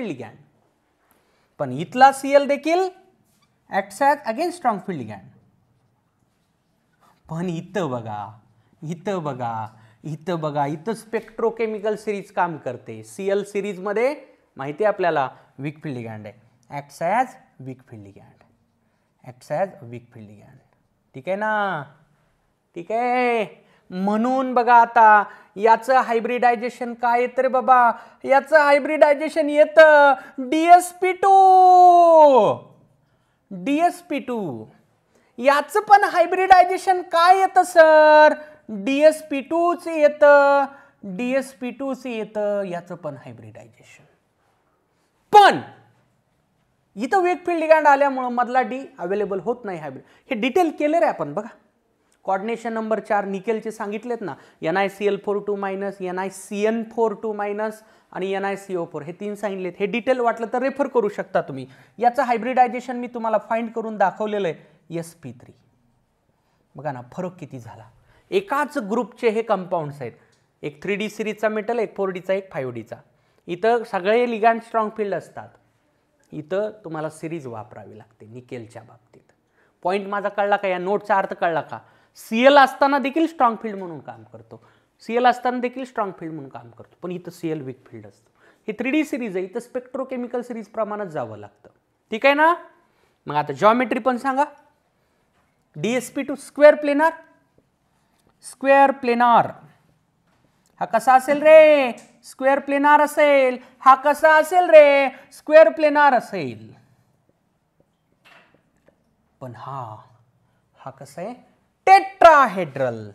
ligand. पण इथला Cl देखील acts as again strong field ligand. पण इथं बघा, इथं स्पेक्ट्रोकेमिकल सिरीज काम करते. Cl सिरीज मध्ये माहिती आहे आपल्याला वीक फील्ड लिगँड आहे, acts as weak field ligand. ठीक आहे ना? ठीक आहे. म्हणून बघा आता याचं हायब्रिडायझेशन काय येतं रे बाबा? याचं हायब्रिडायझेशन येतं DsP2. याचं पण हायब्रिडायझेशन काय येतं सर? DsP2च येतं. याचं पण हायब्रिडायझेशन. पण इथं वेक फील्ड लिगँड आल्यामुळे मधला D अवेलेबल होत नाही हायब्रिड. हे डिटेल केलं रे आपण. बघा कोऑर्डिनेशन नंबर 4 निकेलचे सांगितलेत ना, NiCl4 2-, NiCN4 2- आणि NiCO4 हे 3 सांगितलेत. हे डिटेल वाटलं तर रेफर करू शकता तुम्ही. याचं हायब्रिडायझेशन मी तुम्हाला फाइंड करून दाखवलेलं आहे sp3. बघा ना फरक किती झाला. एकाच ग्रुपचे हे कंपाऊंड्स आहेत. एक 3D सिरीजचा मेटल, एक 4Dचा, एक 5Dचा. इथं सगळे लिगँड स्ट्रॉंग फील्ड असतात. इथं तुम्हाला सिरीज वापरावी लागते निकेलच्या बाबतीत. पॉइंट माझा कळला का? या नोटचा अर्थ कळला का? Cl असताना देखील स्ट्रॉंग फील्ड म्हणून काम करतो, पण इथं Cl वीक फील्ड असतो. हे 3D सिरीज आहे, इथं स्पेक्ट्रोकेमिकल सिरीज प्रमाणात जावं लागतं. ठीक आहे ना? मग आता जॉमेट्री पण सांगा. DsP2 square planar. हा कसा असेल रे? स्क्वेअर प्लेनार असेल. हा कसा असेल रे? स्क्वेअर प्लेनार असेल. पण हा कसा आहे? टेट्राहेड्रल.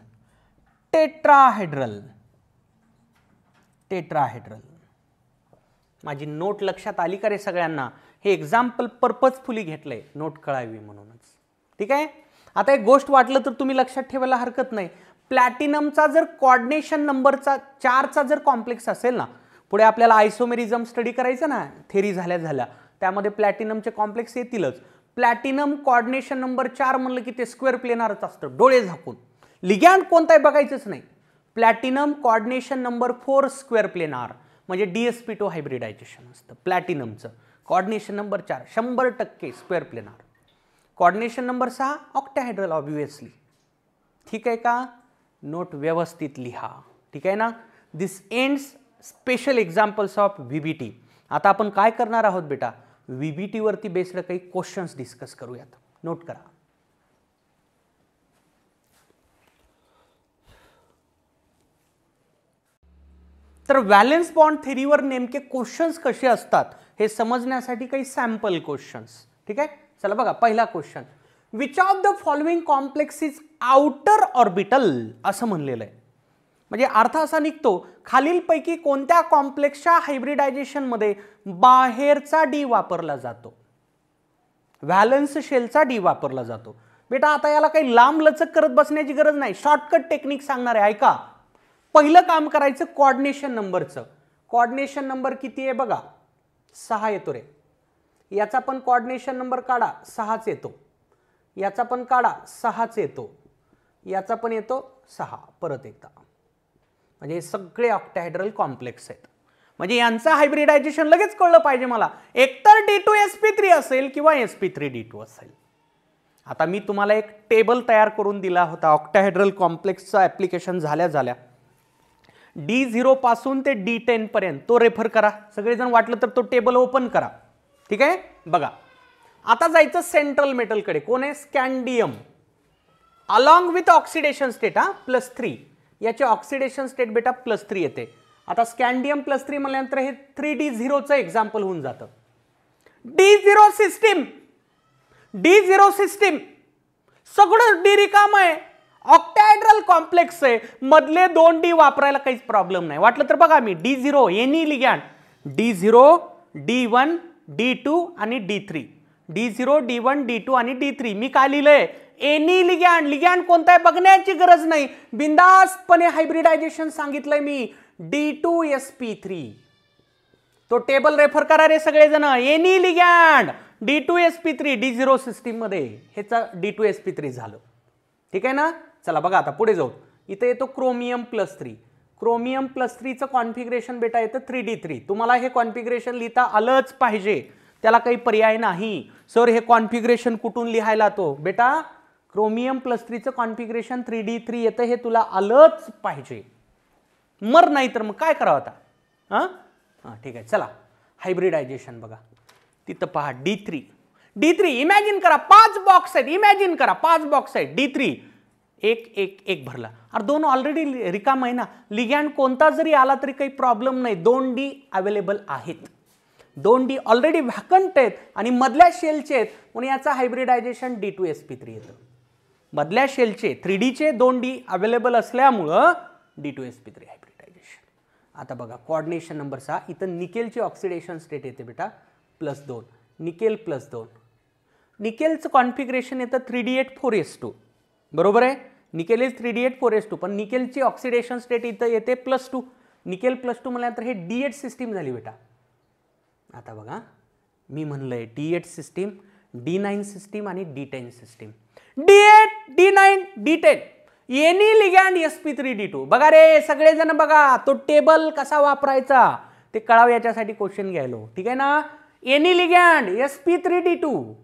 माझी नोट लक्षात आली का रे सगळ्यांना? हे एक्झाम्पल पर्पजफुली घेतलंय नोट कळावी म्हणूनच. ठीक आहे. आता एक गोष्ट वाटलं तर तुम्ही लक्षात ठेवायला हरकत नाही. प्लॅटिनमचा जर कोऑर्डिनेशन नंबरचा 4चा जर कॉम्प्लेक्स असेल ना, पुढे आपल्याला आयसोमेरिझम स्टडी करायचं ना, थेरी झाल्या त्यामध्ये प्लॅटिनमचे कॉम्प्लेक्स येतीलच. प्लॅटिनम कॉर्डिनेशन नंबर 4 म्हणलं की ते स्क्वेअर प्लेनारच असतं, डोळे झाकून. लिगॅंड कोणता आहे बघायचंच नाही. Platinum coordination number 4 square planar म्हणजे DsP2 हायब्रिडायझेशन असतं प्लॅटिनमचं. Coordination number 4 100% square planar. Coordination number 6 octahedral obviously. ठीक आहे का? नोट व्यवस्थित लिहा. ठीक आहे ना? This ends special examples of VBT. आता आपण काय करणार आहोत बेटा, VBT वरती बेस्ड काही क्वेश्चन्स डिस्कस करूयात. नोट करा. तर व्हॅलेन्स बॉन्ड थेरीवर नेमके क्वेश्चन्स कसे असतात हे समजण्यासाठी काही सॅम्पल क्वेश्चन्स. ठीक आहे, चला बघा. पहिला question, which of the following complex is outer orbital असं म्हणलेलं आहे. म्हणजे अर्थ असा निघतो, खालीलपैकी कोणत्या कॉम्प्लेक्सच्या हायब्रिडायझेशन मध्ये बाहेरचा डी वापरला जातो, व्हॅलेन्स शेलचा डी वापरला जातो. बेटा आता याला काही लांब लचक करत बसण्याची गरज नाही, शॉर्टकट टेक्निक सांगणार आहे, ऐका. पहिलं काम करायचं कॉर्डिनेशन नंबरचं. कॉर्डिनेशन नंबर किती आहे बघा, 6 येतो रे. याचा पण कॉर्डिनेशन नंबर काढा, 6च येतो. याचा पण काढा, 6च येतो. याचा पण येतो 6. परत एकदा, म्हणजे हे सगळे ऑक्टाहेड्रल कॉम्प्लेक्स आहेत. म्हणजे यांचं हायब्रिडायझेशन लगेच कळलं पाहिजे मला. एकतर D2sp3 असेल किंवा sp3d2 असेल. आता मी तुम्हाला एक टेबल तयार करून दिला होता ऑक्टाहेड्रल कॉम्प्लेक्सचं ऍप्लिकेशन झाल्या D0 पासून ते D10 पर्यंत, तो रेफर करा. सगळेजण वाटलं तर तो टेबल ओपन करा. ठीक आहे, बघा. आता जायचं सेंट्रल मेटलकडे. कोण आहे? Scandium. Along with oxidation state +3. याचे ऑक्सिडेशन स्टेट बेटा +3 येते. आता स्कॅन्डियम +3 म्हणल्यानंतर हे 3D0चं एक्झाम्पल होऊन जातं. D0 सिस्टीम सगळं डी रिकाम आहे, ऑक्टाहेड्रल कॉम्प्लेक्स आहे, मधले 2 डी वापरायला काहीच प्रॉब्लेम नाही. वाटलं तर बघा मी D0 any ligand D0, D1, D2 आणि D3. D0, D1, D2 आणि D3. मी काय लिहिलंय? Any ligand. लिगॅंड कोणता आहे बघण्याची गरज नाही, बिंदासपणे हायब्रिडायझेशन सांगितलंय मी. D2sp3. तो टेबल रेफर करा रे सगळेजण. Any ligand D2sp3 D0 system मध्ये ह्याचा D2sp3 झालं. ठीक आहे ना? चला बघा आता पुढे जाऊ. इथे येतो क्रोमियम +3. क्रोमियम +3चं कॉन्फिगरेशन बेटा येतं 3D3. तुम्हाला हे कॉन्फिगरेशन लिहिता आलंच पाहिजे, त्याला काही पर्याय नाही. सर हे कॉन्फिगरेशन कुठून लिहायला? तो बेटा क्रोमियम +3चं कॉन्फिगरेशन 3D3 येतं, हे तुला आलंच पाहिजे. मर नाही तर मग काय करावं आता? हां ठीक आहे. चला हायब्रिडायझेशन बघा. तिथं पहा D3 इमॅजिन करा 5 बॉक्स आहेत. इमॅजिन करा 5 बॉक्स आहेत. D3 एक भरला. अरे 2 ऑलरेडी रिकाम आहे ना. लिगॅंड कोणता जरी आला तरी काही प्रॉब्लेम नाही, 2D अवेलेबल आहेत. 2D ऑलरेडी व्हॅकंट आहेत आणि मधल्या शेलचे आहेत, म्हणून याचा हायब्रिडायझेशन D2sp3 येतं. मधल्या शेलचे 3Dचे 2D अवेलेबल असल्यामुळं D2sp3 हायब्रिडायझेशन. आता बघा कॉर्डिनेशन नंबर 6. इथं निकेलची ऑक्सिडेशन स्टेट येते बेटा +2. निकेल +2. निकेलचं कॉन्फिगरेशन येतं 3D8 बरोबर आहे. निकेल इज 3D8 पण निकेलची ऑक्सिडेशन स्टेट इथं येते +2. निकेल +2 म्हटल्यानंतर हे D8 सिस्टीम झाली बेटा. आता बघा मी म्हणलंय D8 सिस्टीम, D9 सिस्टीम आणि D10 system. D8, D9, D10 any ligand sp3d2. बघा रे सगळेजण बघा, तो टेबल कसा वापरायचा ते कळाव याच्यासाठी क्वेश्चन घ्यायलो. ठीक आहे ना? Any ligand sp3d2.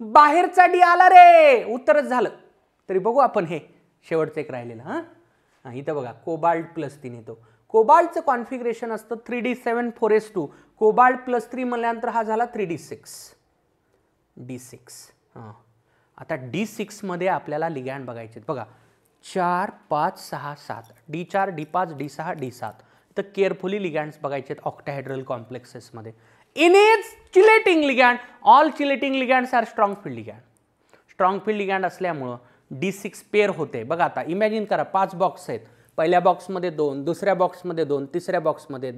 बाहेरचा डी आला रे, उत्तरच झालं. तरी बघू आपण हे शेवटचं एक राहिलेलं. हां इथं बघा कोबाल्ट +3 येतो. कोबाल्टचं कॉन्फिगरेशन असतं 3D7 कोबाल्ट +3 म्हणल्यानंतर हा झाला 3D6. D6. हां आता D6 मध्ये आपल्याला लिगॅंड बघायचे बघा 4, 5, 6, 7. D4, D5, D6, D7. तर केअरफुली लिगॅंड्स बघायचे ऑक्टाहेड्रल कॉम्प्लेक्सेसमध्ये. In is chelating ligand, all chelating ligands are strong field ligand. Strong field ligand असल्यामुळं D6 पेअर होते. बघा आता इमॅजिन करा 5 बॉक्स आहेत. पहिल्या बॉक्समध्ये 2, दुसऱ्या बॉक्समध्ये 2, तिसऱ्या बॉक्समध्ये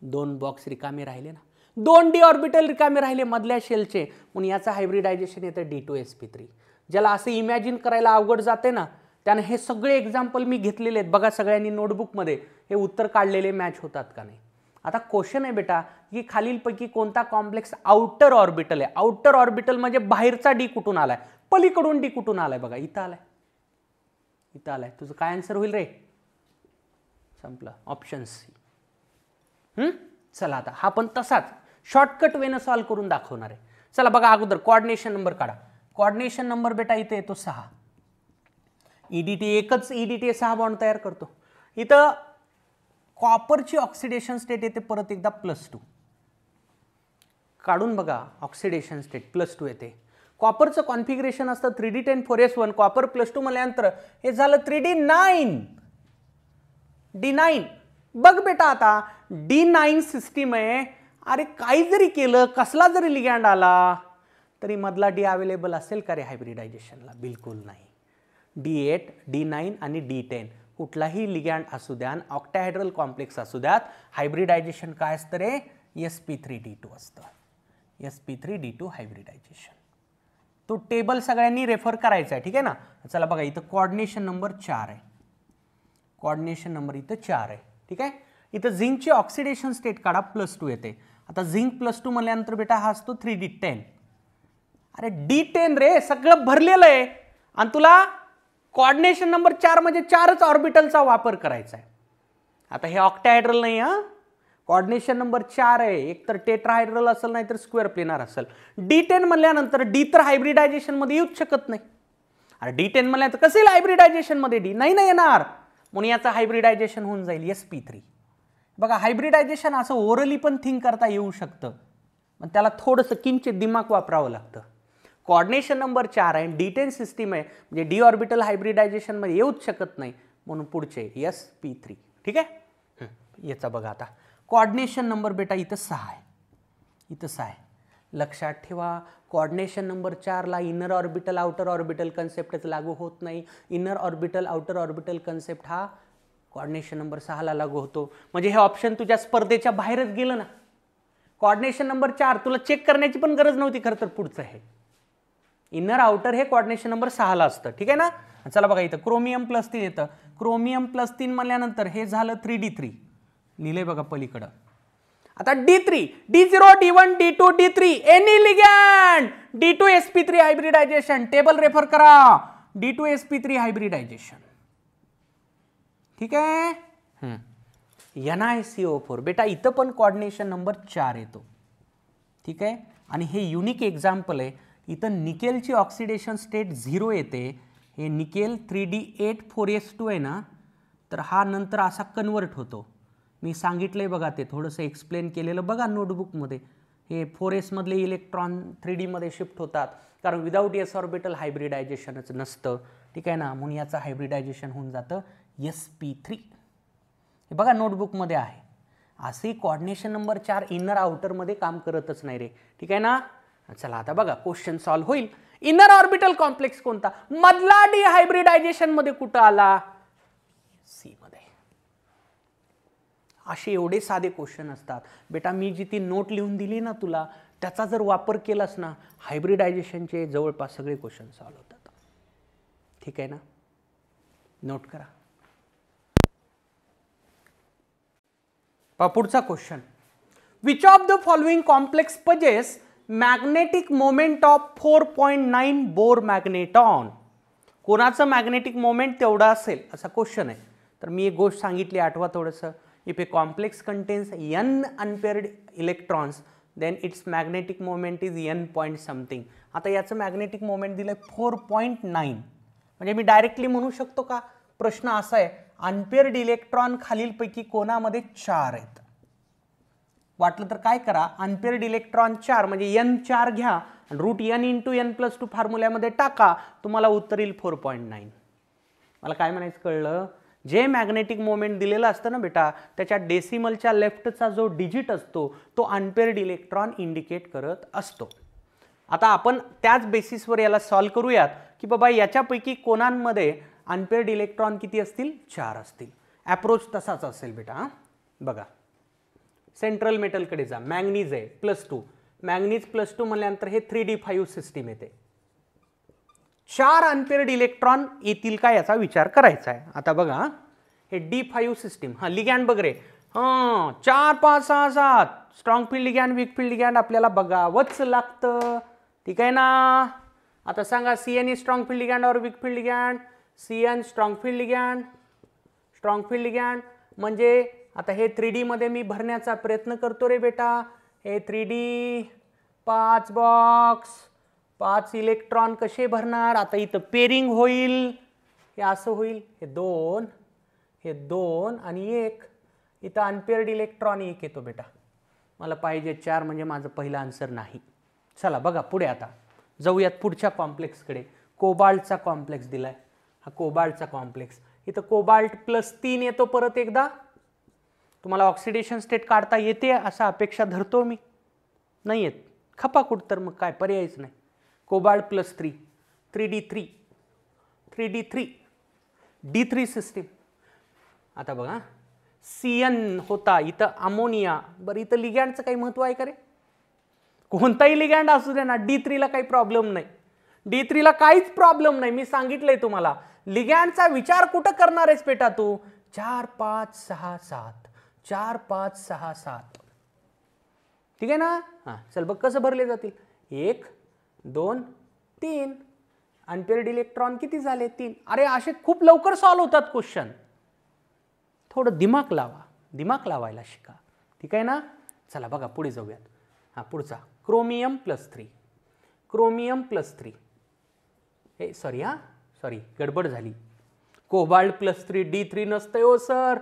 2 बॉक्स रिकामे राहिले ना. 2D ऑर्बिटल रिकामे राहिले मधल्या शेलचे, म्हणून याचा हायब्रिडायझेशन येतं D2sp3. ज्याला असं इमॅजिन करायला अवघड जाते ना, त्याने हे सगळे एक्झाम्पल मी घेतलेले आहेत बघा. सगळ्यांनी नोटबुकमध्ये हे उत्तर काढलेले मॅच होतात का नाही. आता क्वेश्चन आहे बेटा की खालीलपैकी कोणता कॉम्प्लेक्स आउटर ऑर्बिटल आहे. आउटर ऑर्बिटल म्हणजे बाहेरचा डी कुठून आलाय, पलीकडून डी कुठून आलाय, बघा इथं आलाय, इथं आलाय. तुझं काय आन्सर होईल रे? संपलं, ऑप्शन सी. चला आता हा पण तसाच शॉर्टकट वेनं सॉल्व करून दाखवणार आहे. चला बघा अगोदर कोऑर्डिनेशन नंबर काढा. कोऑर्डिनेशन नंबर बेटा इथे येतो 6. ईडीटी एकच ईडीटी 6 बॉन्ड तयार करतो. इथं कॉपरची ऑक्सिडेशन स्टेट येते परत एकदा +2. काढून बघा ऑक्सिडेशन स्टेट +2 येते. कॉपरचं कॉन्फिगरेशन असतं 3d10 4s1. कॉपर +2 म्हणल्यानंतर हे झालं 3d9. D9 बघ बेटा आता D9 सिस्टीम आहे. अरे काही जरी केलं, कसला जरी लिगॅन्ड आला तरी मधला डी अवेलेबल असेल का रे हायब्रिडायझेशनला? बिलकुल नाही. D8 D9 आणि D10 कुठलाही लिगॅन्ड असू द्या, ऑक्टाहेड्रल कॉम्प्लेक्स असू द्यात, हायब्रिडायझेशन काय असतं रे? sp3d2 असतं. sp3d2 hybridisation. तो टेबल सगळ्यांनी रेफर करायचा आहे, ठीक आहे ना. चला बघा इथं कोऑर्डिनेशन नंबर 4 आहे. कोऑर्डिनेशन नंबर इथं 4 आहे, ठीक आहे. इथं झिंकची ऑक्सिडेशन स्टेट काढा +2 येते. आता झिंक +2 म्हणल्यानंतर बेटा हा असतो 3d10. अरे D10 रे, सगळं भरलेलं आहे आणि तुला कोऑर्डिनेशन नंबर 4 म्हणजे 4च ऑर्बिटलचा वापर करायचा आहे. आता हे ऑक्टाहेड्रल नाही हा, कोऑर्डिनेशन नंबर 4 आहे. एक तर टेट्राहायड्रल असेल नाही तर स्क्वेअर प्लेनार असेल. D10 म्हणल्यानंतर डी तर हायब्रिडायझेशन मध्ये येऊच शकत नाही. अरे D10 म्हणल्यानंतर कसं येईल हायब्रिडायझेशन मध्ये? डी नाही येणार, म्हणून याचं हायब्रिडायझेशन होऊन जाईल sp3. बघा हायब्रिडायझेशन असं ओरली पण थिंक करता येऊ शकतं, पण त्याला थोडंसं किंचित दिमाग वापरावं लागतं. कोऑर्डिनेशन नंबर 4 आहे, D10 सिस्टीम आहे, म्हणजे डी ऑर्बिटल हायब्रिडायझेशन मध्ये येऊच शकत नाही, म्हणून पुढचे sp3. ठीक आहे. याचा बघा आता कोऑर्डिनेशन नंबर बेटा इथं 6 आहे, इथं 6 आहे. लक्षात ठेवा कोऑर्डिनेशन नंबर 4 ला इनर ऑर्बिटल आउटर ऑर्बिटल कन्सेप्टच लागू होत नाही. Inner orbital outer orbital concept हा कोऑर्डिनेशन नंबर 6 ला लागू होतो. म्हणजे हे ऑप्शन तुझ्या स्पर्धेच्या बाहेरच गेलं ना. कोऑर्डिनेशन नंबर 4 तुला चेक करण्याची पण गरज नव्हती खरं तर. पुढचं हे इनर आउटर हे कोऑर्डिनेशन नंबर 6 ला असतं, ठीक आहे ना. चला बघा इथं क्रोमियम +3 येतं. क्रोमियम +3 म्हणल्यानंतर हे झालं 3d3 लिहिले बघा पलीकडं. आता D3 D0 D1 D2 D3 any ligand D2 sp3 hybridization. Table refer करा. D2 sp3 हायब्रिडायझेशन, ठीक आहे. NiCO4 बेटा इथं पण कोऑर्डिनेशन नंबर 4 येतो, ठीक आहे. आणि हे युनिक एक्झाम्पल आहे. इथं निकेलची ऑक्सिडेशन स्टेट 0 येते. हे निकेल 3d8 4s2 आहे ना, तर हा नंतर असा कन्वर्ट होतो. मी सांगितलंय बघा, ते थोडंसं एक्सप्लेन केलेलं बघा नोटबुकमध्ये. हे 4s मधले इलेक्ट्रॉन 3d मध्ये शिफ्ट होतात, कारण विदाऊट s ऑर्बिटल हायब्रिडायझेशनच नसतं, ठीक आहे ना. म्हणून याचं हायब्रिडायझेशन होऊन जातं sp3. हे बघा नोटबुकमध्ये आहे. असे कोऑर्डिनेशन नंबर 4 इनर आउटरमध्ये काम करतच नाही रे, ठीक आहे ना. चला आता बघा क्वेश्चन सॉल्व्ह होईल. इनर ऑर्बिटल कॉम्प्लेक्स कोणता? मधला डी हायब्रिडायझेशन मध्ये कुठं आला? सी मध्ये. असे एवढे साधे क्वेश्चन असतात बेटा. मी जी ती नोट लिहून दिली ना तुला, त्याचा जर वापर केलास ना, हायब्रिडायझेशनचे जवळपास सगळे क्वेश्चन सॉल्व्ह होतात, ठीक आहे ना. नोट करा. पुढचा question. Which of the following complex possess magnetic moment of 4.9 Bohr magneton? कोणाचं मॅग्नेटिक मोमेंट तेवढा असेल असा क्वेश्चन आहे. तर मी एक गोष्ट सांगितली, आठवा थोडंसं. If a complex contains n unpaired electrons then its magnetic moment is n point something. आता याचं मॅग्नेटिक मोमेंट दिलं 4.9. म्हणजे मी डायरेक्टली म्हणू शकतो का? प्रश्न असा आहे, अनपेअर्ड इलेक्ट्रॉन खालीलपैकी कोणामध्ये 4 आहेत? वाटलं तर काय करा, अनपेअर्ड इलेक्ट्रॉन 4 म्हणजे n4 घ्या, रूट n इंटू n+2 फॉर्म्युल्यामध्ये टाका, तुम्हाला उत्तर येईल 4.9. मला काय म्हणायचं कळलं? जे मॅग्नेटिक मोमेंट दिलेलं असतं ना बेटा, त्याच्या डेसिमलच्या लेफ्टचा जो डिजिट असतो तो अनपेअर्ड इलेक्ट्रॉन इंडिकेट करत असतो. आता आपण त्याच बेसिसवर याला सॉल्व्ह करूयात की बाबा याच्यापैकी कोणांमध्ये अनपेअर्ड इलेक्ट्रॉन किती असतील? 4 असतील. अप्रोच तसाच असेल बेटा. बघा सेंट्रल मेटलकडे जा. मॅंगनीज आहे +2. मॅंगनीज +2 म्हणल्यानंतर हे 3d5 सिस्टीम येते. 4 अनपेअर्ड इलेक्ट्रॉन येतील का याचा विचार करायचा आहे. आता बघा हे D5 सिस्टीम. हा लिगॅन्ड बघ रे, हां 4 5 6 7 strong field ligand weak field ligand आपल्याला बघावंच लागतं, ठीक आहे ना. आता सांगा CN is strong field ligand और weak field ligand. CN strong field ligand, strong field ligand म्हणजे आता हे 3D मध्ये मी भरण्याचा प्रयत्न करतो रे बेटा. हे 3D 5 बॉक्स 5 इलेक्ट्रॉन कसे भरणार. आता इथं पेरिंग होईल, हे असं होईल, हे 2 आणि 1. इथं अनपेअर्ड इलेक्ट्रॉन 1 येतो बेटा. मला पाहिजे 4 म्हणजे माझं पहिलं आन्सर नाही. चला बघा पुढे आता जाऊयात पुढच्या कॉम्प्लेक्सकडे. कोबाल्टचा कॉम्प्लेक्स दिलाय, हा कोबाल्टचा कॉम्प्लेक्स. इथं कोबाल्ट +3 येतो परत एकदा. तुम्हाला ऑक्सिडेशन स्टेट काढता येते असा अपेक्षा धरतो मी. नाही येत खपाकुट तर मग काय पर्यायच नाही. Cobalt +3 3D3 3D3 D3 system. आता बघा CN होता, इथं अमोनिया. बरं इथं लिगॅंडचं काही महत्व आहे का रे. कोणताही लिगॅंड असू दे ना, D3 ला काही प्रॉब्लेम नाही. D3 ला काहीच प्रॉब्लेम नाही. मी सांगितलंय तुम्हाला लिगॅंडचा विचार कुठं करणार आहेस बेटा तू. 4 5 6 7 4 5 6 7 ठीक आहे ना. हां चल बघ कसं भरले जातील. 1 2 3 अनपेअर्ड इलेक्ट्रॉन किती झाले 3. अरे असे खूप लवकर सॉल्व्ह होतात क्वेश्चन. थोडं दिमाग लावा, दिमाग लावायला शिका, ठीक आहे ना. चला बघा पुढे जाऊयात. हां पुढचा क्रोमियम +3 क्रोमियम +3 हे सॉरी गडबड झाली. कोबाल्ट +3 D3 नसतं हो सर.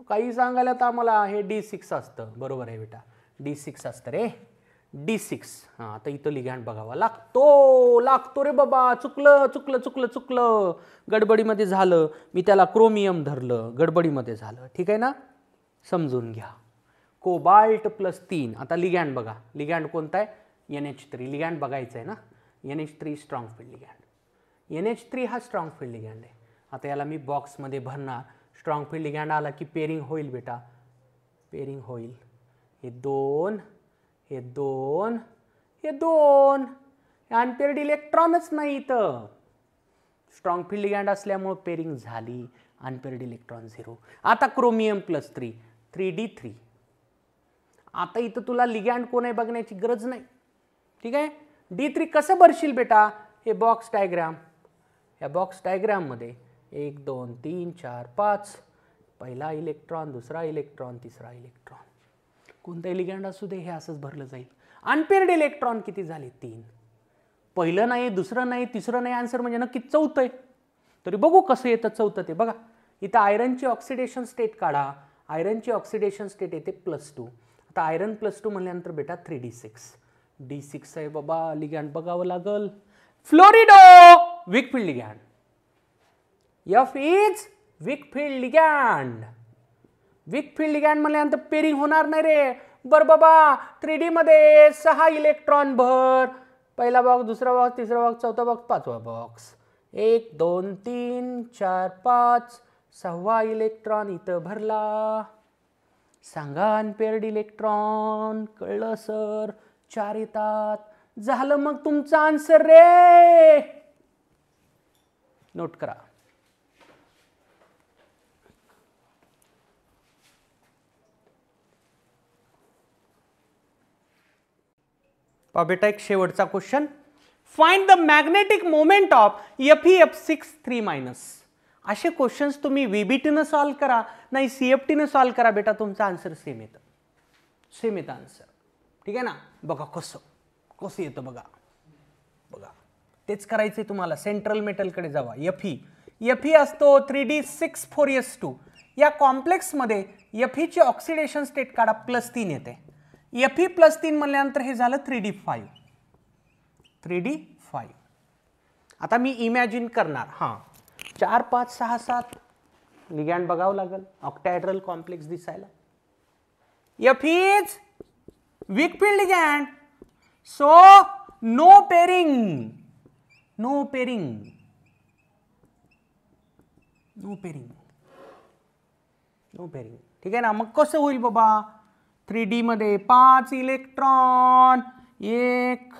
काही सांगायला तर आम्हाला हे D6 असतं. बरोबर आहे बेटा, D6 असतं रे, D6. हां आता इथं लिगॅंड बघावा लागतो रे बाबा. चुकलं गडबडीमध्ये झालं. मी त्याला क्रोमियम धरलं, गडबडीमध्ये झालं, ठीक आहे ना. समजून घ्या. कोबाल्ट +3. आता लिगॅंड बघा. लिगॅंड कोणता आहे. NH3 लिगॅंड बघायचं आहे ना. NH3 strong field ligand. NH3 हा स्ट्रॉंग फील्ड लिगॅंड आहे. आता याला मी बॉक्समध्ये भरणार. स्ट्रॉंग फील्ड लिगॅंड आला की पेरिंग होईल बेटा, पेरिंग होईल. हे 2 हे 2 हे 2 अनपेअर्ड इलेक्ट्रॉनच नाही इथं. स्ट्रॉंग फील्ड लिगॅंड असल्यामुळे पेरिंग झाली. Unpaired electron 0. आता क्रोमियम +3 3D3. आता इथं तुला लिगॅंड कोण आहे बघण्याची गरज नाही, ठीक आहे. D3 कसं भरशील बेटा. हे बॉक्स डायग्राम, या बॉक्स डायग्राममध्ये 1 2 3 4 5 पहिला इलेक्ट्रॉन, दुसरा इलेक्ट्रॉन, तिसरा इलेक्ट्रॉन. कोणताही लिगॅंड असू दे हे असंच भरलं जाईल. अनपेअर्ड इलेक्ट्रॉन किती झाले 3. पहिलं नाही, दुसरं नाही, तिसरं नाही आन्सर म्हणजे नक्की चौथं आहे. तरी बघू कसं येतं चौथं ते बघा. इथं आयरनची ऑक्सिडेशन स्टेट काढा. आयरनची ऑक्सिडेशन स्टेट येते +2. आता आयरन +2 म्हणल्यानंतर बेटा 3D6 D6 आहे बाबा. लिगॅंड बघावं लागल. Fluorido weak field ligand. F is weak field ligand. Weak field ligand म्हणल्यानंतर पेरिंग होणार नाही रे. बरं बाबा 3D मध्ये 6 इलेक्ट्रॉन भर. पहिला बॉक्स, दुसरा बॉक्स, तिसरा बॉक्स, चौथा बॉक्स, पाचवा बॉक्स. 1 2 3 4 5 6वा इलेक्ट्रॉन इथं भरला. सांगा अनपेअर्ड इलेक्ट्रॉन. कळलं सर. 4 येतात. झालं मग तुमचा आन्सर रे. नोट करा. बेटा एक शेवटचा question. Find the magnetic moment of FeF6 असे क्वेश्चन्स तुम्ही VBT सॉल्व करा, नाही CFT सॉल्व करा बेटा, तुमचा आन्सर सेम येतं. सेम येतं आन्सर, ठीक आहे ना. बघा कसं येतं बघा. तेच करायचंय तुम्हाला. सेंट्रल मेटलकडे जावा. Fe असतो 3D6 या कॉम्प्लेक्समध्ये Fe ची ऑक्सिडेशन स्टेट काढा. +3 येते. Fe +3 म्हणल्यानंतर हे झालं 3D5. आता मी इमॅजिन करणार. हां 4 5 6 7 लिगॅंड बघावं लागेल. ऑक्टॅहेड्रल कॉम्प्लेक्स दिसायला. F is weak field ligand. So no pairing. ठीक आहे ना. मग कसं होईल बाबा. 3D मध्ये 5 इलेक्ट्रॉन. 1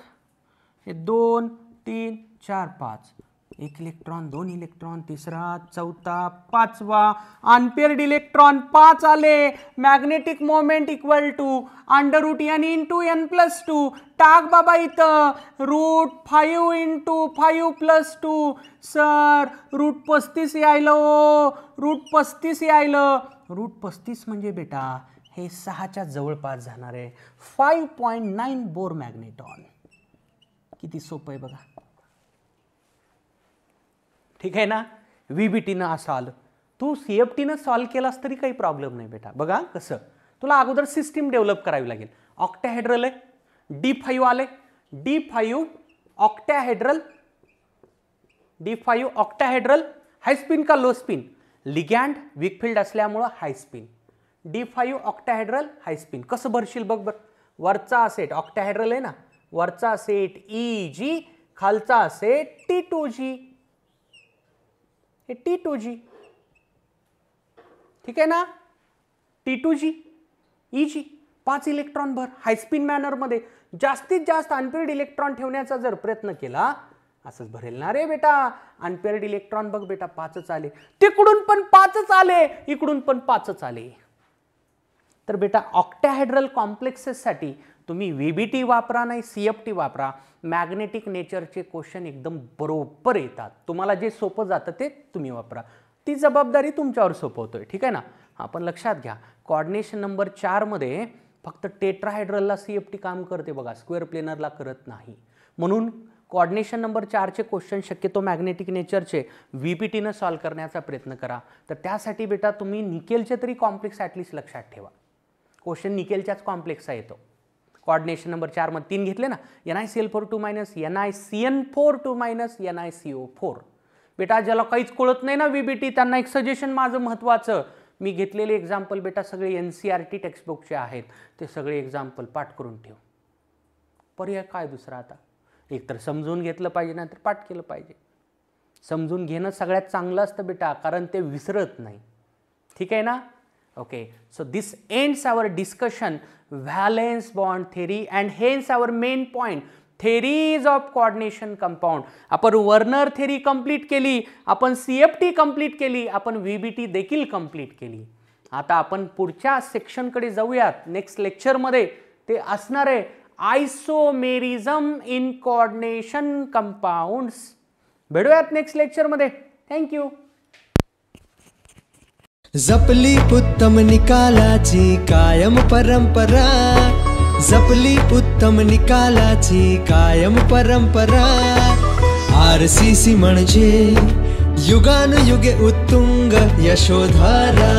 2 3 4 5 1 इलेक्ट्रॉन, 2 इलेक्ट्रॉन, तिसरा, चौथा, पाचवा, अनपेअर्ड इलेक्ट्रॉन 5 आले. Magnetic moment equal to √n into n+2. टाक बाबा इथं √5 इंटू 5+2. सर √35 यायलं, √35 यायलं. √35 म्हणजे बेटा हे 6च्या जवळपास जाणार आहे. 5.9 बोर मॅग्नेटॉन. किती सोपं आहे बघा. ठीक आहे ना. VBTनं असं आलं. तू CFTनं सॉल्व केलास तरी काही प्रॉब्लेम नाही बेटा. बघा कसं, तुला अगोदर सिस्टीम डेव्हलप करावी लागेल. ऑक्टाहेड्रल आहे, D5 आले, D5 ऑक्टाहेड्रल, D5 ऑक्टाहेड्रल, हाय स्पिन का लो स्पिन, लिगॅन्ड वीक फील्ड असल्यामुळं हाय स्पिन. D5 ऑक्टाहेड्रल हाय स्पिन. कसं भरशील बघ बरं. वरचा सेट ऑक्टाहेड्रल आहे ना, वरचा सेट EG, खालचा सेट T2G. हे T2G. ठीक आहे ना. T2G EG 5 इलेक्ट्रॉन भर हाय स्पिन मॅनरमध्ये. जास्तीत जास्त अनपेअर्ड इलेक्ट्रॉन ठेवण्याचा जर प्रयत्न केला, असंच भरेल ना रे बेटा. अनपेअर्ड इलेक्ट्रॉन बघ बेटा 5च आले, तिकडून पण 5च आले, इकडून पण 5च आले. तर बेटा ऑक्टाहेड्रल कॉम्प्लेक्सेससाठी तुम्ही VBT वापरा नाही CFT वापरा. मॅग्नेटिक नेचरचे क्वेश्चन एकदम बरोबर येतात. तुम्हाला जे सोपं जातं ते तुम्ही वापरा. ती जबाबदारी तुमच्यावर सोपवतोय. ठीक आहे ना. आपण लक्षात घ्या, कोऑर्डिनेशन नंबर 4 मध्ये फक्त टेट्राहेड्रलला CFT काम करते बघा, स्क्वेअर प्लेनरला करत नाही. म्हणून कोऑर्डिनेशन नंबर 4 चे क्वेश्चन शक्यतो मॅग्नेटिक नेचरचे VBTनं सॉल्व करण्याचा प्रयत्न करा. तर त्यासाठी बेटा तुम्ही निकेलचे तरी कॉम्प्लेक्स ॲटलिस्ट लक्षात ठेवा. क्वेश्चन निकेलच्याच कॉम्प्लेक्सचा येतो. कोऑर्डिनेशन नंबर 4 मध्ये 3 घेतले ना, NiCl4 NiCN4 NiCO4. बेटा ज्याला काहीच कळत नाही ना VBT, त्यांना एक सजेशन माझं महत्त्वाचं. मी घेतलेले एक्झाम्पल बेटा सगळे NCERT टेक्स्टबुकचे आहेत. ते सगळे एक्झाम्पल पाठ करून ठेव. पर्याय काय दुसरा आता. एकतर समजून घेतलं पाहिजे, नाहीतर पाठ केलं पाहिजे. समजून घेणं सगळ्यात चांगलं असतं बेटा, कारण ते विसरत नाही. ठीक आहे ना. Okay, so this ends our discussion valence bond theory and hence our main point theories of coordination compound. आपण वर्नर थेरी कंप्लीट केली, आपण CFT कंप्लीट केली, आपण VBT देखील कंप्लीट केली. आता आपण पुढच्या सेक्शनकडे जाऊयात नेक्स्ट लेक्चरमध्ये. ते असणार आहे आयसोमेरिझम इन कोऑर्डिनेशन कंपाऊंड्स. भेटूयात नेक्स्ट लेक्चरमध्ये. थँक्यू. जपली उत्तम निकालाची कायम परंपरा, जपली उत्तम निकालाची कायम परंपरा. RCC म्हणजे युगानुयुगे उत्तुंग यशोधारा.